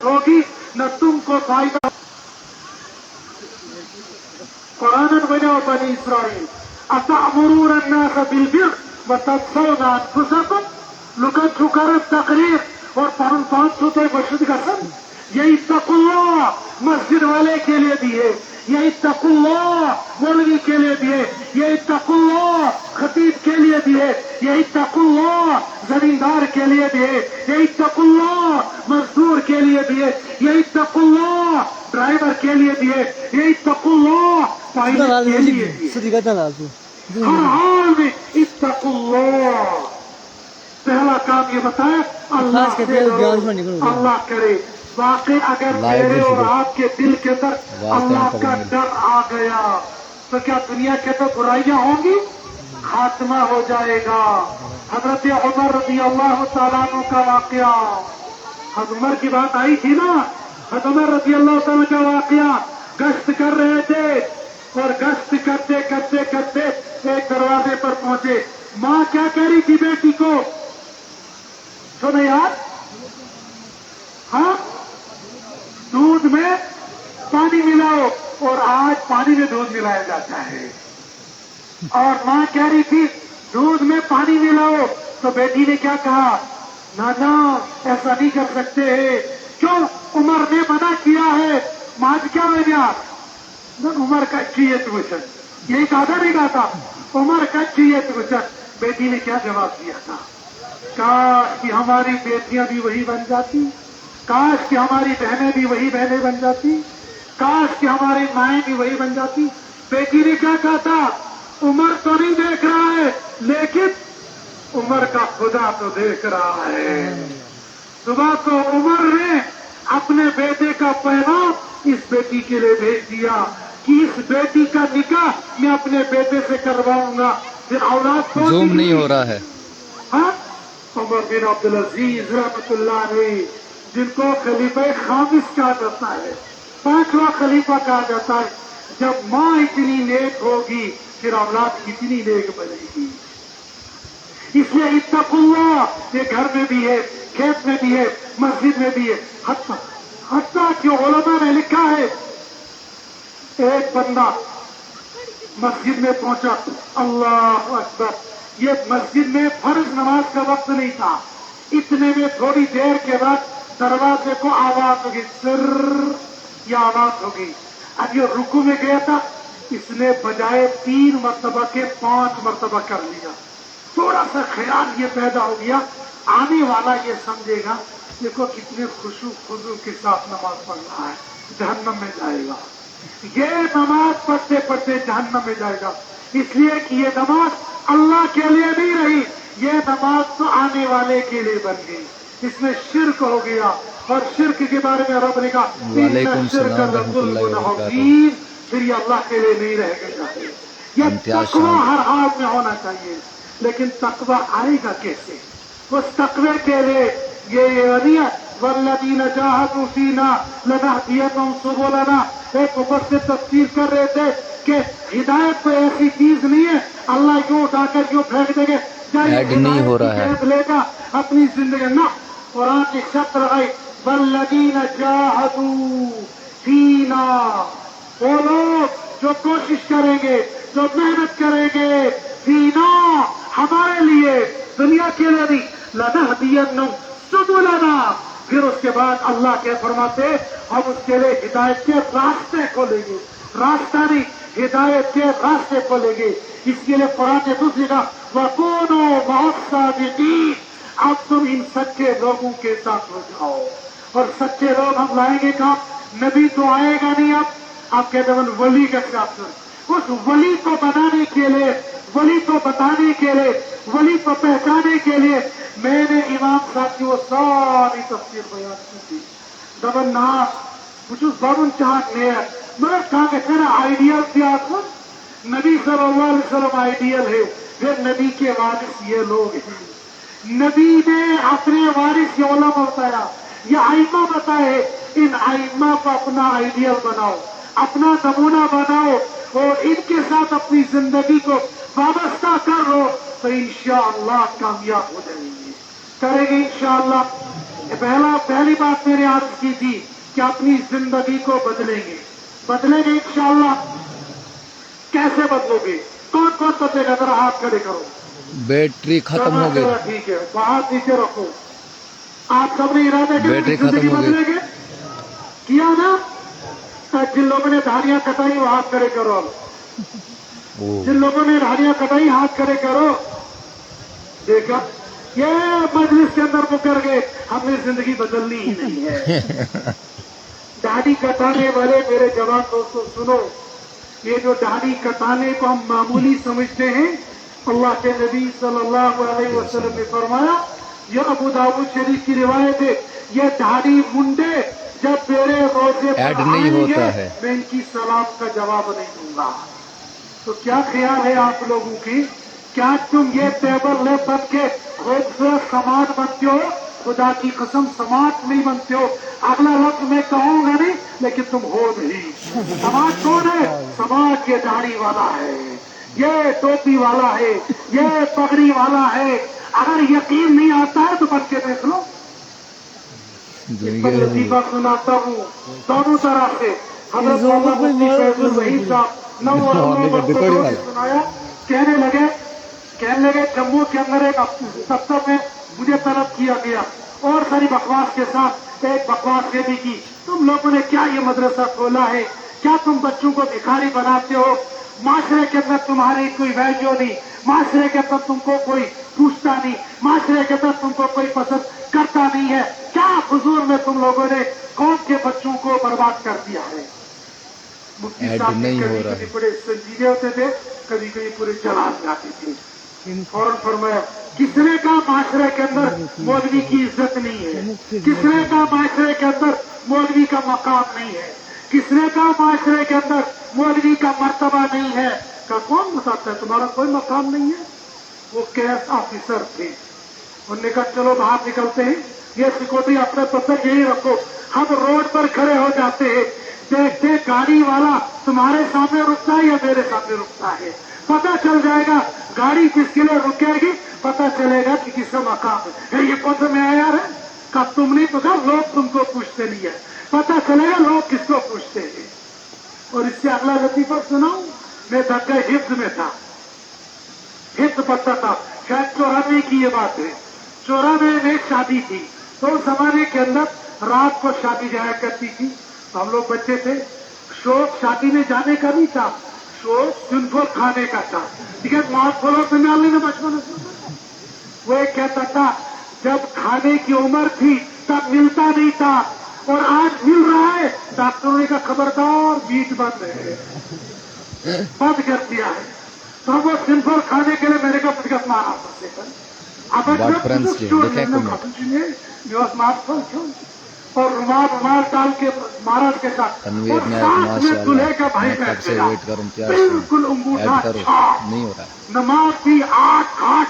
होगी न तुमको फायदा। कुरान बनो बनी इसराइल अतअमुरून अन्नास बिलबिर व तंसौना अनफुसकुम लुकन छुकर तकरीर और 500 मस्जिद का सब यही तकुल्लाह मस्जिद वाले के लिए भी है, यही तकुल्लाह मौलवी के लिए भी है, यही तकुल्लाह खतीब के लिए भी है, यही तकुल्लाह जमींदार के लिए भी है, यही तकुल्लाह मजदूर के लिए भी है, यही तकुल्लाह ड्राइवर के लिए भी है, यही तकुल्लाह पायलट के लिए भी है। हर हाल में इत्तकुल्लाह। पहला काम ये बताया अल्लाह से डरो। अल्लाह करे वाकई अगर मेरे और आपके दिल के अंदर अल्लाह का डर आ गया तो क्या दुनिया के अंदर बुराइयां होंगी, खात्मा हो जाएगा। हजरत उमर रज़ी अल्लाह तआला अन्हु का वाकया, हजरत उमर की बात आई थी ना, हजरत उमर रज़ी अल्लाह तआला का वाकया, गश्त कर रहे थे और गश्त करते करते करते एक दरवाजे पर पहुंचे। माँ क्या कह रही थी बेटी को, सुनो यार, हाँ दूध में पानी मिलाओ, और आज पानी में दूध मिलाया जाता है। और माँ कह रही थी दूध में पानी मिलाओ, तो बेटी ने क्या कहा, नाना ऐसा नहीं कर सकते हैं। क्यों? उमर ने मना किया है। माँ क्या बना उमर का चाहिए ट्यूशन, यही कहा नहीं कहा था, उमर का चाहिए ट्यूशन। बेटी ने क्या जवाब दिया था, काश कि हमारी बेटियां भी वही बन जाती, काश कि हमारी बहनें भी वही बहनें बन जाती, काश कि हमारी माएँ भी वही बन जाती। बेटी ने क्या कहा था, उमर तो नहीं देख रहा है लेकिन उमर का खुदा तो देख रहा है। सुबह को उमर ने अपने बेटे का पैगाम इस बेटी के लिए भेज दिया कि इस बेटी का निकाह मैं अपने बेटे से करवाऊंगा। फिर औलाद को जूम नहीं हो रहा है। हाँ, उमर बिन अब्दुल अजीज रहमतुल्लाह अलैह, जिनको खलीफा खामिस कहा जाता है, 5वां खलीफा कहा जाता है। जब माँ इतनी नेक होगी फिर औलाद कितनी नेक बनेगी। इसलिए इत्तकुल्लाह ये घर में भी है, खेत में भी है, मस्जिद में भी है। हत्ता कि उलमा ने लिखा है, एक बंदा मस्जिद में पहुंचा, अल्लाह अकबर, ये मस्जिद में फर्ज नमाज का वक्त नहीं था, इतने में थोड़ी देर के बाद दरवाजे को आवाज होगी, सिर या आवाज होगी। अब ये रुकू में गया था, इसने बजाय 3 मरतबा के 5 मरतबा कर लिया। थोड़ा सा ख्याल ये पैदा हो गया, आने वाला ये समझेगा देखो कितने खुशू खुशू के साथ नमाज पढ़ रहा है, जहन्नम में जाएगा। ये नमाज पढ़ते पढ़ते जहन्नम में जाएगा। इसलिए कि ये नमाज अल्लाह के लिए नहीं रही, ये नमाज तो आने वाले के लिए बन गई। इसमें शिर्क हो गया, और शिर्क के बारे में रब ने कहा फिर ये अल्लाह के लिए नहीं रह गया। ये तकवा हर हाल में होना चाहिए, लेकिन तकवा आएगा कैसे? उस तकवे के लिए ये वल्लज़ीना जाहदू फीना लनहदियन्नहुम सुबुलना, एक मुफस्सिर तफसीर कर रहे थे कि हिदायत कोई ऐसी चीज नहीं है अल्लाह यूं उठाकर यूं फेंक देंगे नहीं हो रहा है लेगा अपनी जिंदगी ना। कुरान की शर्त लगाई वल्लज़ीना जाहदू फीना, वो लोग जो कोशिश करेंगे, जो मेहनत करेंगे, फीना हमारे लिए, दुनिया के लिए नहीं, लनहदियन्नहुम सुबुलना। फिर उसके बाद अल्लाह के फरमाते हम उसके लिए हिदायत के रास्ते खोलेंगे, रास्ता नहीं हिदायत के रास्ते खोलेंगे। इसके लिए कुरान ने दूसरी कहा वकूनू मअस-सादिकीन, अब तुम इन सच्चे लोगों के साथ हो जाओ। और सच्चे लोग हम लाएंगे कहाँ? नबी तो आएगा नहीं, अब कहते हैं वली के साथ। उस वली को बनाने के लिए, वली को बताने के लिए, वली को पहचाने के लिए मैंने इमाम साहब की वो सारी तफसीर बयान की थी। दबन्ना कुछ बाबन चाहत नहीं है, मगर कहा कहते ना आइडियल क्या था, नबी सल्लल्लाहु अलैहि वसल्लम आइडियल है, फिर नबी के वारिस ये लोग हैं। नबी ने अपने वारिस ये उलमा बताया, ये आइमा बताए, इन आइमा को अपना आइडियल बनाओ, अपना नमूना बनाओ और इनके साथ अपनी जिंदगी को वाबस्ता कर लो तो इंशाअल्लाह कामयाब हो जाएंगे, करेंगे इंशाअल्लाह। पहली बात मैंने आज की थी कि अपनी जिंदगी को बदलेंगे इंशाअल्लाह। कैसे बदलोगे? कौन कौन बदलेगा? जरा हाथ खड़े करो। बैटरी खत्म हो गई। ठीक है, हाथ नीचे रखो। आप सबने इरादा किया बैटरी कि जिंदगी खत्म हो गई। बदलेंगे? किया ना? जिन लोगों ने धारियां कटाई वो हाथ खड़े करो। जिन लोगों ने धारियां कटाई हाथ खड़े करो। देखा, ये मजलिस के अंदर मुकर गए, हमने जिंदगी बदलनी ही नहीं है। दाढ़ी कटाने वाले मेरे जवान दोस्तों सुनो, ये जो दाढ़ी कटाने को हम मामूली समझते हैं, अल्लाह के नबी सल्लल्लाहु अलैहि वसल्लम ने फरमाया, यह अबू दाऊद शरीफ की रिवायत है, ये दाढ़ी मुंडे जब मेरे रोजे पर ऐड नहीं होता आएंगे, है। मैं इनकी सलाम का जवाब नहीं दूंगा। तो क्या ख्याल है आप लोगों की? क्या तुम ये टेबल ले बन के खूबसूरत समाज बनते हो? खुदा की कसम समाज नहीं बनते हो। अगला लफ्ज मैं कहूंगा नहीं, लेकिन तुम हो नहीं। समाज कौन है? समाज ये दाढ़ी वाला है, ये टोपी वाला है, ये पगड़ी वाला है। अगर यकीन नहीं आता है तो बन के देख लो। इस पर लतीफा सुनाता हूँ दोनों तरफ से। हजरत मोहम्मद मुफ्ती फैजुल वहीद साहब सुनाया, कहने लगे जम्मू के अंदर एक दफ्तर में मुझे तलब किया गया और सारी बकवास के साथ एक बकवास ये भी की, तुम लोगों ने क्या ये मदरसा खोला है? क्या तुम बच्चों को भिखारी बनाते हो? माशरे के अंदर तुम्हारी कोई वैल्यू नहीं, माशरे के अंदर तुमको कोई पूछता नहीं, माशरे के अंदर तुमको कोई पसंद करता नहीं है। क्या हुजूर में तुम लोगों ने कौम के बच्चों को बर्बाद कर दिया है? मुफ्ती साहब कभी बड़े संजीदे होते थे, कभी कभी पूरे जलाल जाते थे। फौरन फरमाया, किसने का माशरे के अंदर मौलवी की इज्जत नहीं है? किसने का माशरे के अंदर मौलवी का मकाम नहीं है? किसने का माशरे के अंदर मौलवी का मर्तबा नहीं है? का कौन बताता है तुम्हारा कोई मकाम नहीं है? वो कैश ऑफिसर थे। उन्होंने कहा चलो बाहर निकलते हैं, ये सिक्योरिटी अपने पत्थर यही रखो। हम रोड पर खड़े हो जाते हैं, देखते गाड़ी वाला तुम्हारे सामने रुकता है या मेरे सामने रुकता है, पता चल जाएगा गाड़ी किसके लिए रुकेगी, पता चलेगा कि किसका मकाम है। ये कौन सा मेयार है? कब तुम नहीं पता, लोग तुमको पूछते नहीं है, पता चलेगा लोग किसको पूछते हैं। और इससे अगला लतीफा सुनाऊं, मैं दरगाह हिफ्ज में था, हिफ्ज पढ़ता था, शायद 94 की ये बात है। 94 में शादी थी, तो उस जमाने के अंदर रात को शादी जाया करती थी। हम लोग बच्चे थे, शौक शादी में जाने का नहीं था, शौक सिंपल खाने का था। ठीक है, माफ खोलो तो मैं ने बचपन वो एक कहता था जब खाने की उम्र थी तब मिलता नहीं था, और आज मिल रहा है। डॉक्टरों ने कहा खबरदार बीट बंद है, बंद कर दिया है। तो वो सिंपल खाने के लिए मेरे को दिक्कत मारा अब और रुमाल डाल के महाराज के साथ और साथ में दूल्हे का भाई बैठ गया, बिल्कुल अंगूठा छाप, नहीं हो रहा है। नमाज भी 8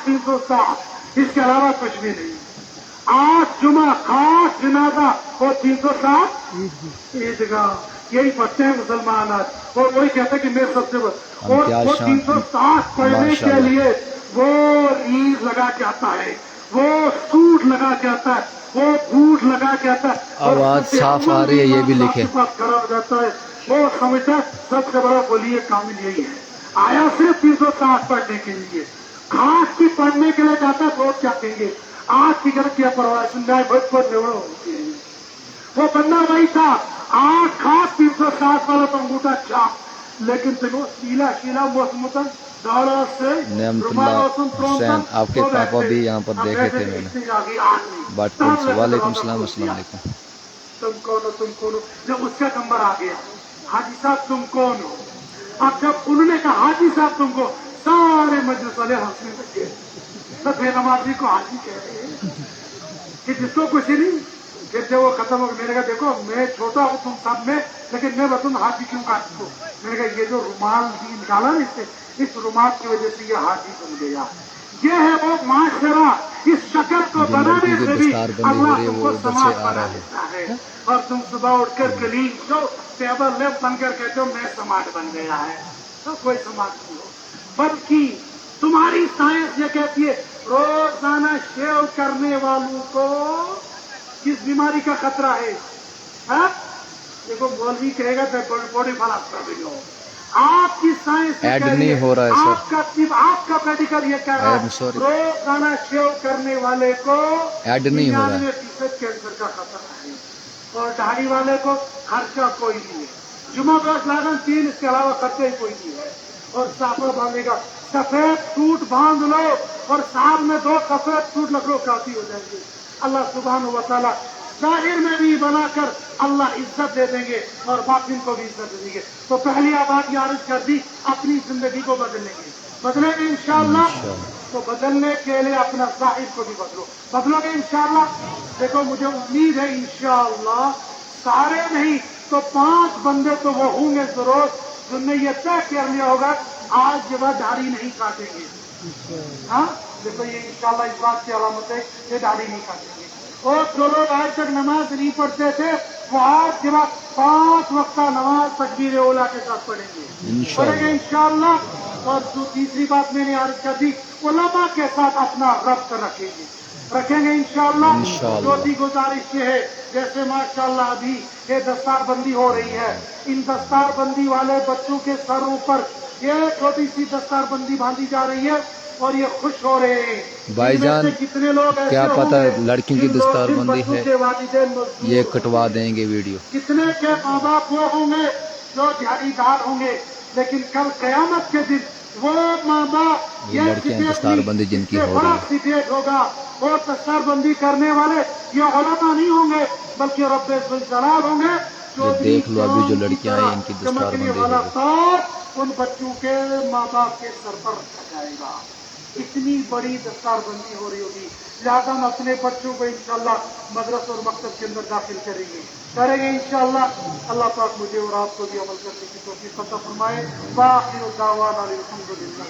307, इसके अलावा कुछ भी नहीं। 8 जुमा खास जनाजा और 307 ईदगाह, यही पढ़ते हैं मुसलमान आज। और वही कहते हैं कि मेरे सबसे और वो 307 पढ़ने के लिए वो रील लगा के आता है, वो सूट लगा के आता है, वो बूट लगा के आता है। आवाज साफ आ रही है, ये भी लिखे। खड़ा हो जाता है, वो समझता है सबसे बड़ा बोलिए कामिल यही है। आया सिर्फ 307 पढ़ने के लिए, खास की पढ़ने के लिए जाता है। लोग क्या कहेंगे, आज की गलत क्या परवाह सुनाए भोजपुर निवड़ो होती है। वो बंदा वही था, 8 खास 307 वाला तो अंगूठा छाप, लेकिन देखो शीला मौसम हुसैन आपके पापा भी यहाँ पर देखे थे मैंने बाटपुर से। वालेकुम सलाम, अस्सलाम वालेकुम। तुम कौन हो, तुम कौन हो? जब उसका नंबर आ गया, हाजी साहब तुम कौन हो? अब जब उन्होंने कहा हाजी साहब तुमको, सारे मजलिस वाले हंसने लगे। सब बेनमाजी को हाजी कह रहे हैं कि जिसको कुछ ही नहीं। फिर जब वो खत्म हो गया, मैंने कहा देखो मैं छोटा हूँ तुम सब में, लेकिन मैं बताऊँ हाजी क्यों काटते हो? मैंने कहा ये जो रुमाल निकाला ना, इससे इस रुमाल की वजह से ये हाजी बन गया। ये है वो माशरा, इस शक्ल को बनाने से भी अल्लाह तुमको समाज बना देता है। और तुम सुबह उठकर कलीन जो टेबल ले बनकर कहते हो मैं समाज बन गया है, तो कोई समाज नहीं हो। बल्कि तुम्हारी साइंस ये कहती है रोजाना शेव करने वालों को किस बीमारी का खतरा है? हाँ? देखो मौलवी कहेगा बॉडी फलास कर रही हो, आपकी साइंस ऐड नहीं हो रहा है सर। आपका मेडिकल ये कह रहा है रोजाना शेव करने वाले को ऐड नहीं हो रहा है। 99% कैंसर का खतरा है, और दाढ़ी वाले को खर्चा कोई नहीं है, जुमा बरस लागन 3, इसके अलावा खर्चा ही कोई नहीं है। और साफा बांधेगा, सफेद सूट बांध लो और साल में 2 सफेद सूट लग लो, काफी हो जाएंगे। अल्लाह सुब्हान व तआला जाहिर में भी बनाकर अल्लाह इज्जत दे देंगे और बातिन को भी इज्जत दे देंगे। तो पहली बात ये अर्ज कर दी, अपनी जिंदगी को बदलेंगे इंशाअल्लाह। तो बदलने के लिए अपना जाहिर को भी बदलोगे इंशाअल्लाह। देखो मुझे उम्मीद है इंशाअल्लाह सारे नहीं तो 5 बंदे तो वो होंगे जरूर जिनने ये तय कर लिया होगा आज के बाद दाढ़ी नहीं काटेंगे। हाँ देखो ये इंशाअल्लाह इस बात की अलामत है, ये दाढ़ी नहीं काटेंगे। और जो लोग आज तक नमाज नहीं पढ़ते थे वो आज के बाद 5 वक्त नमाज तकबीर औला के साथ पढ़ेंगे इंशाअल्लाह। और जो तीसरी बात मैंने अर्ज कर दी, उलमा के साथ अपना रब्त रखेंगे इंशाअल्लाह। जो भी गुजारिश ये है, जैसे माशाअल्लाह अभी ये दस्तारबंदी हो रही है, इन दस्तारबंदी वाले बच्चों के सरों पर ये छोटी सी दस्तारबंदी बांधी जा रही है और ये खुश हो रहे हैं। भाईजान कितने लोग क्या पता लड़कियों की दस्तारबंदी है, ये कटवा देंगे वीडियो। कितने के माँ बाप वो होंगे जो दिहाड़ीदार होंगे, लेकिन कल कयामत के दिन वो माँ बाप ये लड़कियां दस्तारबंदी जिनकी हो रही है सिटेट होगा, और दस्तारबंदी करने वाले ये उलमा नहीं होंगे बल्कि रब्बे जुल जलाल होंगे। ये देख लो अभी जो लड़कियां हैं इनकी दस्तारबंदी हो रही है, उन बच्चों के माँ बाप के सर पर रखा जाएगा। इतनी बड़ी दस्तारबंदी हो रही होगी, लिहाजा हम अपने बच्चों को इंशाअल्लाह मदरसा और मकतब के अंदर दाखिल करेंगे इंशाअल्लाह। अल्लाह पाक मुझे और आपको भी अमल करने की तौफीक अता फरमाए। बाक़ी दावाना अल्हम्दुलिल्लाह।